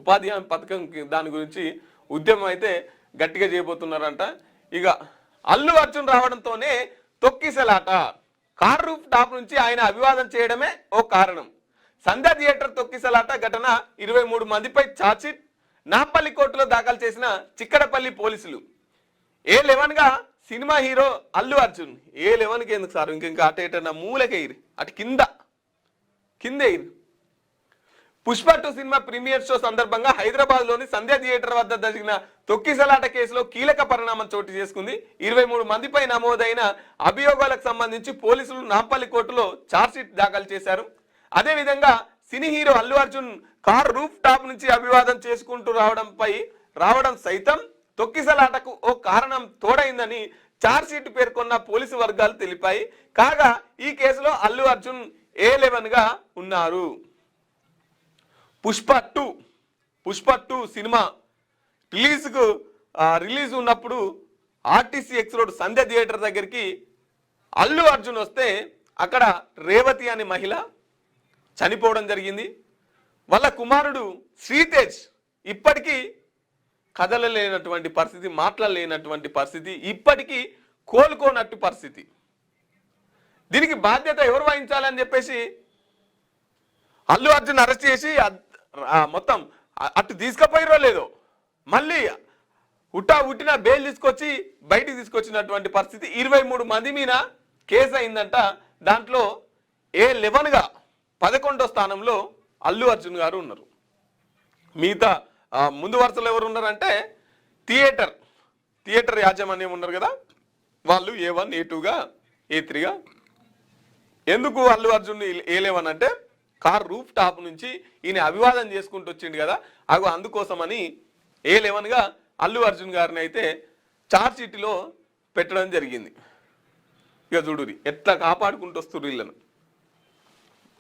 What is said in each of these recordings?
ఉపాధి హామీ పథకం దాని గురించి ఉద్యమం అయితే గట్టిగా చేయబోతున్నారంట. ఇక అల్లు అర్జున్ రావడంతోనే తొక్కిసలాట. కార్ రూఫ్ టాప్ నుంచి ఆయన అభివాదం చేయడమే ఓ కారణం. సంధ్య థియేటర్ తొక్కిసలాట ఘటన 23 మందిపై ఛార్జ్షీట్ నాంపల్లి కోర్టులో దాఖలు చేసిన చిక్కడపల్లి పోలీసులు. A11గా సినిమా హీరో అల్లు అర్జున్. A11కి ఎందుకు సార్, ఇంకా అటు ఎటన్నా మూలకేయిరు, అటు కిందే. పుష్ప 2 సినిమా ప్రీమియర్ షో సందర్భంగా హైదరాబాద్ లోని సంధ్య థియేటర్ వద్ద జరిగిన తొక్కిసలాట కేసులో కీలక పరిణామం చోటు చేసుకుంది. 23 మందిపై నమోదైన అభియోగాలకు సంబంధించి పోలీసులు నాంపల్లి కోర్టులో ఛార్జ్షీట్ దాఖలు చేశారు. అదేవిధంగా cine hero Allu Arjun car roof top నుంచి అభివాదం చేసుకుంటూ రావడం సైతం తొక్కిసలాటకు ఓ కారణం తోడైందని ఛార్జ్షీట్ పేర్కొన్న పోలీసు వర్గాలు తెలిపాయి. కాగా ఈ కేసులో అల్లు అర్జున్ A11గా ఉన్నారు. పుష్ప 2 సినిమా రిలీజ్ ఉన్నప్పుడు ఆర్టీసీ ఎక్స్ రోడ్ సంధ్య థియేటర్ దగ్గరికి అల్లు అర్జున్ వస్తే అక్కడ రేవతి అనే మహిళ చనిపోవడం జరిగింది. వాళ్ళ కుమారుడు శ్రీతేజ్ ఇప్పటికీ కదలలేనటువంటి పరిస్థితి, మాట్లాడలేనటువంటి పరిస్థితి, ఇప్పటికీ కోలుకోనట్టు పరిస్థితి. దీనికి బాధ్యత ఎవరు వహించాలని చెప్పేసి అల్లు అర్జున్ అరెస్ట్ చేసి మొత్తం అటు తీసుకుపోయిరో లేదో మళ్ళీ ఉట్టిన బెయిల్ తీసుకొచ్చి బయటికి తీసుకొచ్చినటువంటి పరిస్థితి. 23 మంది మీద కేసు అయిందంట. దాంట్లో A11గా 11వ స్థానంలో అల్లు అర్జున్ గారు ఉన్నారు. మిగతా ముందు వరుసలో ఎవరు ఉన్నారంటే థియేటర్ యాజమాన్యం ఉన్నారు కదా, వాళ్ళు A1 A2గా A3గా. ఎందుకు అల్లు అర్జున్ A11 అంటే కార్ రూఫ్ టాప్ నుంచి ఈయన అభివాదం చేసుకుంటూ వచ్చిండు కదా, అందుకోసమని A11గా అల్లు అర్జున్ గారిని అయితే ఛార్జ్షీట్లో పెట్టడం జరిగింది. ఇక చూడురి ఎట్లా కాపాడుకుంటూ వస్తున్నారు వీళ్ళను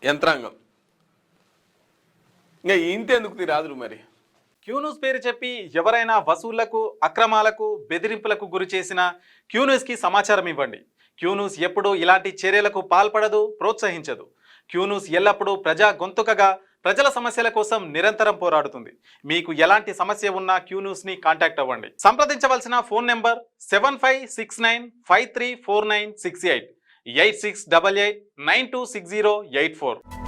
యంత్రాంగం. ఇంకా ఇంతెందుకు రాదురు మరి. క్యూన్యూస్ పేరు చెప్పి ఎవరైనా వసూళ్లకు, అక్రమాలకు, బెదిరింపులకు గురి చేసిన క్యూన్యూస్కి సమాచారం ఇవ్వండి. క్యూన్యూస్ ఎప్పుడూ ఇలాంటి చర్యలకు పాల్పడదు, ప్రోత్సహించదు. క్యూన్యూస్ ఎల్లప్పుడూ ప్రజా గొంతుకగా ప్రజల సమస్యల కోసం నిరంతరం పోరాడుతుంది. మీకు ఎలాంటి సమస్య ఉన్నా క్యూన్యూస్ని కాంటాక్ట్ అవ్వండి. సంప్రదించవలసిన ఫోన్ నెంబర్ 7569534968 8688926084.